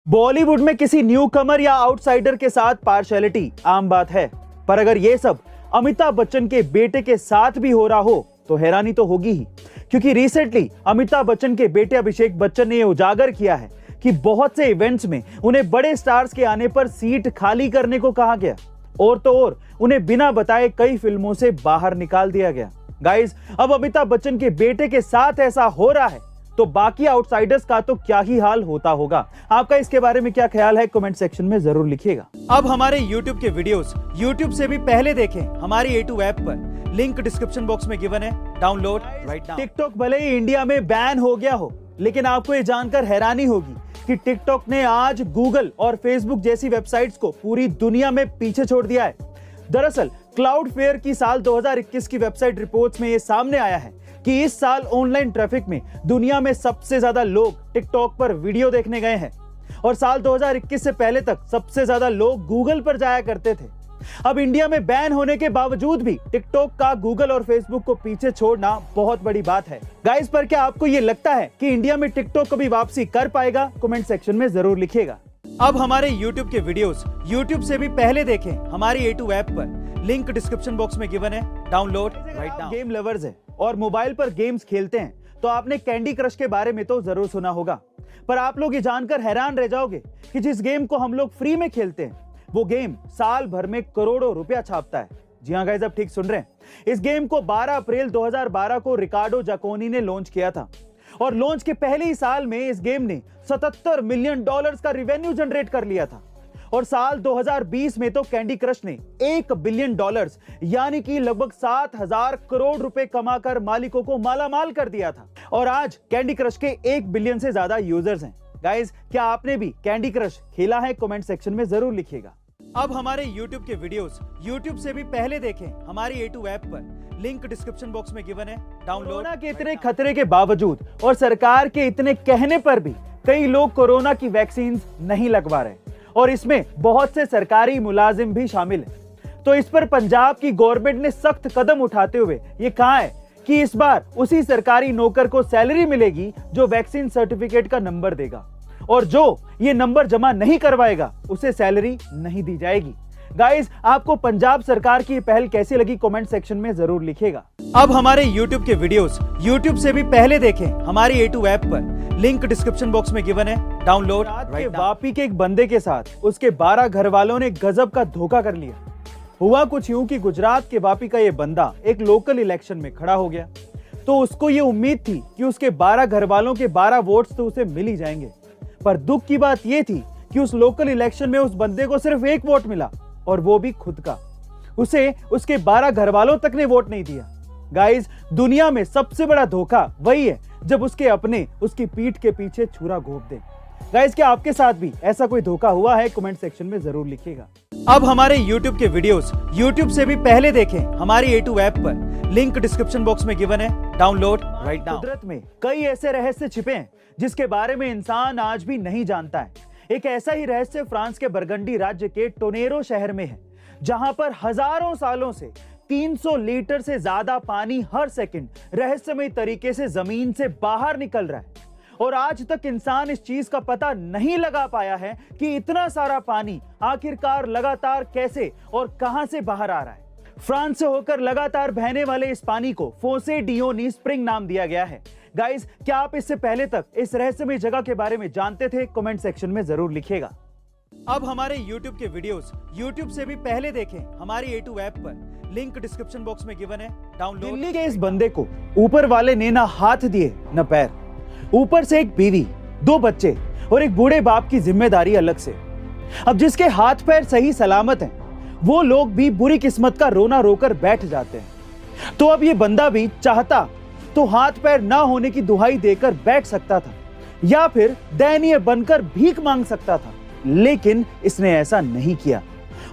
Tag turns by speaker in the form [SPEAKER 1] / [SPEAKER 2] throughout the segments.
[SPEAKER 1] बॉलीवुड में किसी न्यूकमर या आउटसाइडर के साथ पार्शियलिटी आम बात है, पर अगर ये सब अमिताभ बच्चन के बेटे के साथ भी हो रहा हो तो हैरानी तो होगी ही, क्योंकि रिसेंटली अमिताभ बच्चन के बेटे अभिषेक बच्चन ने यह उजागर किया है कि बहुत से इवेंट्स में उन्हें बड़े स्टार्स के आने पर सीट खाली करने को कहा गया और तो और उन्हें बिना बताए कई फिल्मों से बाहर निकाल दिया गया। गाइस, अब अमिताभ बच्चन के बेटे के साथ ऐसा हो रहा है तो बाकी आउटसाइडर्स का तो क्या ही हाल होता होगा। आपका इसके बारे में क्या ख्याल है, कमेंट सेक्शन में जरूर लिखिएगा। अब हमारे YouTube के वीडियोस YouTube से भी पहले देखें हमारी A2 ऐप पर, लिंक डिस्क्रिप्शन बॉक्स में गिवन है, डाउनलोड राइट नाउ। टिकटॉक भले ही इंडिया में बैन हो गया हो, लेकिन आपको ये जानकर हैरानी होगी कि टिकटॉक ने आज गूगल और फेसबुक जैसी वेबसाइट्स को पूरी दुनिया में पीछे छोड़ दिया है। दरअसल क्लाउडफेयर की साल 2021 की वेबसाइट रिपोर्ट्स में यह सामने आया है कि इस साल ऑनलाइन ट्रैफिक में दुनिया में सबसे ज्यादा लोग टिकटॉक पर वीडियो देखने गए हैं और साल 2021 से पहले तक सबसे ज्यादा लोग गूगल पर जाया करते थे। अब इंडिया में बैन होने के बावजूद भी टिकटॉक का गूगल और फेसबुक को पीछे छोड़ना बहुत बड़ी बात है। गाइस, पर क्या आपको ये लगता है कि इंडिया में टिकटॉक कभी वापसी कर पाएगा? कमेंट सेक्शन में जरूर लिखिएगा। अब हमारे YouTube के वीडियोस YouTube से भी पहले देखें हमारी A2 ऐप पर, लिंक डिस्क्रिप्शन बॉक्स में गिवन है, download right now. Game lovers है और मोबाइल पर गेम्स खेलते हैं तो आपने कैंडी क्रश के बारे में तो जरूर सुना होगा, पर आप लोग ये जानकर हैरान रह जाओगे कि जिस गेम को हम लोग फ्री में खेलते हैं वो गेम साल भर में करोड़ों रुपया छापता है। जी हाँ गाइस, अब ठीक सुन रहे हैं। इस गेम को 12 अप्रैल 2012 को रिकार्डो जाकोनी ने लॉन्च किया था और लॉन्च के पहले ही साल में इस गेम ने $77 मिलियन का रिवेन्यू जनरेट कर लिया था और साल 2020 में तो कैंडी क्रश ने $1 बिलियन यानी कि लगभग 7,000 करोड़ रुपए कमाकर मालिकों को मालामाल कर दिया था और आज कैंडी क्रश के 1 बिलियन से ज्यादा यूजर्स हैं। गाइस, क्या आपने भी कैंडी क्रश खेला है? कमेंट सेक्शन में जरूर लिखिएगा। अब हमारे YouTube के वीडियोस YouTube से भी पहले देखें हमारी A2 ऐप पर, लिंक डिस्क्रिप्शन बॉक्स में गिवन है, डाउनलोड। कोरोना के इतने खतरे के बावजूद और सरकार के इतने कहने पर भी कई लोग कोरोना की वैक्सीन नहीं लगवा रहे और इसमें बहुत से सरकारी मुलाजिम भी शामिल हैं। तो इस पर पंजाब की गवर्नमेंट ने सख्त कदम उठाते हुए ये कहा है कि इस बार उसी सरकारी नौकर को सैलरी मिलेगी जो वैक्सीन सर्टिफिकेट का नंबर देगा और जो ये नंबर जमा नहीं करवाएगा उसे सैलरी नहीं दी जाएगी। गाइस, आपको पंजाब सरकार की पहल कैसी लगी? कमेंट सेक्शन में जरूर लिखिएगा। अब हमारे YouTube के वीडियोस YouTube से भी पहले देखें हमारी A2 ऐप पर, लिंक डिस्क्रिप्शन बॉक्स में गिवन है, डाउनलोड राइट नाउ। वापी के एक बंदे के साथ उसके 12 घर वालों ने गजब का धोखा कर लिया। हुआ कुछ यूं कि गुजरात के वापी का ये बंदा एक लोकल इलेक्शन में खड़ा हो गया तो उसको ये उम्मीद थी कि उसके 12 घर वालों के 12 वोट्स तो उसे मिल ही जाएंगे, पर दुख की बात यह थी कि उस लोकल इलेक्शन में उस बंदे को सिर्फ 1 वोट मिला और वो भी खुद का। उसे उसके 12 घर वालों तक ने वोट नहीं दिया। गाइस, दुनिया में सबसे बड़ा धोखा वही है जब उसके अपने उसकी पीठ के पीछे छुरा घोंप दे। गाइस, क्या आपके साथ भी ऐसा कोई धोखा हुआ है? कमेंट सेक्शन में जरूर लिखिएगा। अब हमारे YouTube के वीडियोस YouTube से भी पहले देखें हमारी A2 ऐप पर, लिंक डिस्क्रिप्शन बॉक्स में गिवन है, डाउनलोड राइट नाउ। कुदरत में कई ऐसे रहस्य छिपे हैं जिसके बारे में इंसान आज भी नहीं जानता है। एक ऐसा ही रहस्य फ्रांस के बरगंडी राज्य के टोनेरो शहर में है, जहां पर हजारों सालों से 300 लीटर से ज्यादा पानी हर सेकंड रहस्यमय तरीके से जमीन से बाहर निकल रहा है और आज तक इंसान इस चीज का पता नहीं लगा पाया है कि इतना सारा पानी आखिरकार लगातार कैसे और कहां से बाहर आ रहा है। फ्रांस से होकर लगातार बहने वाले इस पानी को फोसे डियोनी स्प्रिंग नाम दिया गया है। गाइस, क्या आप इससे पहले तक इस रहस्यमय जगह के बारे में जानते थे? कमेंट सेक्शन में जरूर लिखिएगा। अब हमारे YouTube के वीडियोस YouTube से भी पहले देखें हमारी A2 ऐप पर, लिंक डिस्क्रिप्शन बॉक्स में गिवन है, डाउनलोड। दिल्ली के इस बंदे को ऊपर वाले ने ना हाथ दिए न पैर, ऊपर से एक बीवी, 2 बच्चे और एक बूढ़े बाप की जिम्मेदारी अलग से। अब जिसके हाथ पैर सही सलामत हैं, वो लोग भी बुरी किस्मत का रोना रोकर बैठ जाते हैं। तो अब ये बंदा भी चाहता तो हाथ पैर ना होने की दुहाई देकर बैठ सकता था या फिर दयनीय बनकर भीख मांग सकता था, लेकिन इसने ऐसा नहीं किया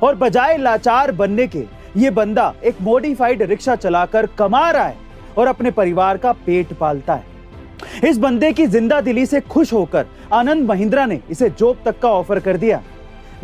[SPEAKER 1] और बजाय लाचार बनने के ये बंदा एक मॉडिफाइड रिक्शा चलाकर कमा रहा है और अपने परिवार का पेट पालता है। इस बंदे की जिंदा दिली से खुश होकर आनंद महिंद्रा ने इसे जॉब तक का ऑफर कर दिया।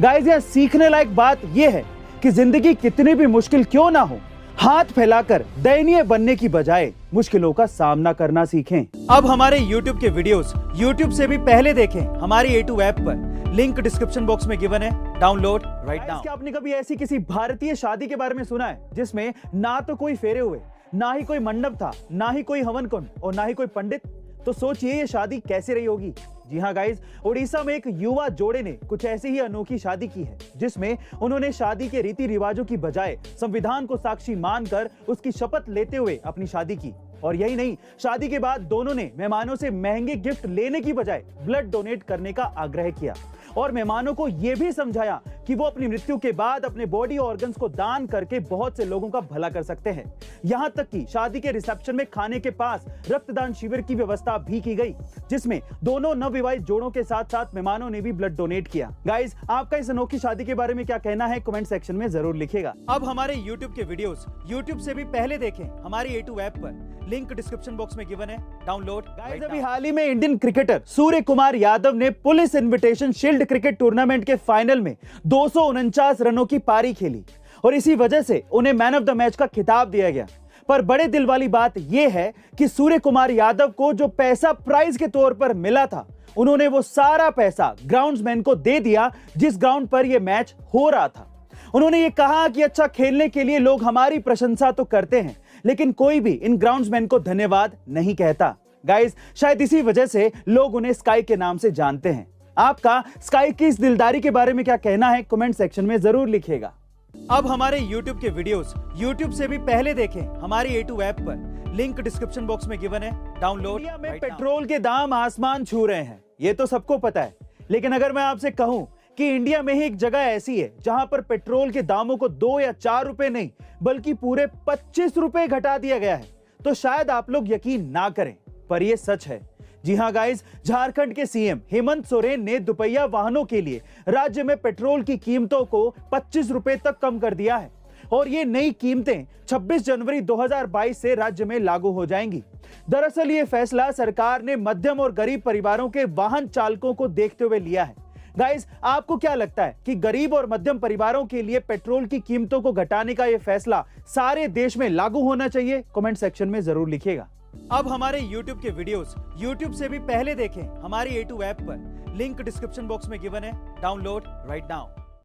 [SPEAKER 1] गाइस, यह सीखने लायक बात यह है कि जिंदगी कितनी भी मुश्किल क्यों ना हो, हाथ फैलाकर दयनीय बनने की बजाय मुश्किलों का सामना करना सीखें। अब हमारे YouTube के वीडियोस YouTube से भी पहले देखें हमारी A2 ऐप पर, लिंक डिस्क्रिप्शन बॉक्स में गिवन है, डाउनलोड राइट नाउ। क्या आपने कभी ऐसी किसी भारतीय शादी के बारे में सुना है जिसमें ना तो कोई फेरे हुए, ना ही कोई मंडप था, ना ही कोई हवन कुंड और ना ही कोई पंडित? तो सोचिए ये शादी कैसे रही होगी। जी हाँ गाइस, उड़ीसा में एक युवा जोड़े ने कुछ ऐसी ही अनोखी शादी की है जिसमें उन्होंने शादी के रीति रिवाजों की बजाय संविधान को साक्षी मानकर उसकी शपथ लेते हुए अपनी शादी की। और यही नहीं, शादी के बाद दोनों ने मेहमानों से महंगे गिफ्ट लेने की बजाय ब्लड डोनेट करने का आग्रह किया और मेहमानों को यह भी समझाया कि वो अपनी मृत्यु के बाद अपने बॉडी ऑर्गन्स को दान करके बहुत से लोगों का भला कर सकते हैं। यहां तक कि शादी के रिसेप्शन में खाने के पास रक्तदान शिविर की व्यवस्था भी की गई, जिसमें दोनों नवविवाहित जोड़ों के साथ साथ मेहमानों ने भी ब्लड डोनेट किया। गाइस, आपका इस अनोखी शादी के बारे में क्या कहना है कमेंट सेक्शन में जरूर लिखिएगा। अब हमारे YouTube के वीडियोस YouTube से भी पहले देखें हमारी A2 ऐप पर, लिंक डिस्क्रिप्शन बॉक्स में गिवन है, डाउनलोड। गाइस, अभी हाल ही में इंडियन क्रिकेटर सूर्य कुमार यादव ने police invitation shield cricket tournament के फाइनल में 249 रनों की पारी खेली और इसी वजह से उन्हें मैन ऑफ द मैच का खिताब दिया गया। पर बड़े दिल वाली बात यह है कि सूर्य कुमार यादव को जो पैसा प्राइज के तौर पर मिला था, उन्होंने वो सारा पैसा ग्राउंड्समैन को दे दिया जिस ग्राउंड पर यह मैच हो रहा था। उन्होंने ये कहा कि अच्छा खेलने के लिए लोग हमारी प्रशंसा तो करते हैं, लेकिन कोई भी इन ग्राउंड्समैन को धन्यवाद नहीं कहता। गाइस, शायद इसी वजह से लोग उन्हें स्काई के नाम से जानते हैं। आपका स्काई की इस दिलदारी के बारे में क्या कहना है कमेंट सेक्शन में जरूर लिखिएगा। अब हमारे YouTube के वीडियोस YouTube से भी पहले देखें हमारी A2 ऐप पर, लिंक डिस्क्रिप्शन बॉक्स में गिवन है, डाउनलोड। इंडिया में पेट्रोल के दाम आसमान छू रहे हैं, ये तो सबको पता है, लेकिन अगर मैं आपसे कहूं कि इंडिया में ही एक जगह ऐसी है जहां पर पेट्रोल के दामों को 2 या 4 रुपए नहीं बल्कि पूरे 25 रुपए घटा दिया गया है, तो शायद आप लोग यकीन ना करें, पर यह सच है। जी हां गाइस, झारखंड के सीएम हेमंत सोरेन ने दुपहिया वाहनों के लिए राज्य में पेट्रोल की कीमतों को 25 रुपए तक कम कर दिया है और ये नई कीमतें 26 जनवरी 2022 से राज्य में लागू हो जाएंगी। दरअसल ये फैसला सरकार ने मध्यम और गरीब परिवारों के वाहन चालकों को देखते हुए लिया है। गाइस, आपको क्या लगता है कि गरीब और मध्यम परिवारों के लिए पेट्रोल की कीमतों को घटाने का यह फैसला सारे देश में लागू होना चाहिए? कमेंट सेक्शन में जरूर लिखिएगा। अब हमारे YouTube के वीडियोस YouTube से भी पहले देखें हमारी A2 ऐप पर, लिंक डिस्क्रिप्शन बॉक्स में गिवन है, डाउनलोड राइट नाउ।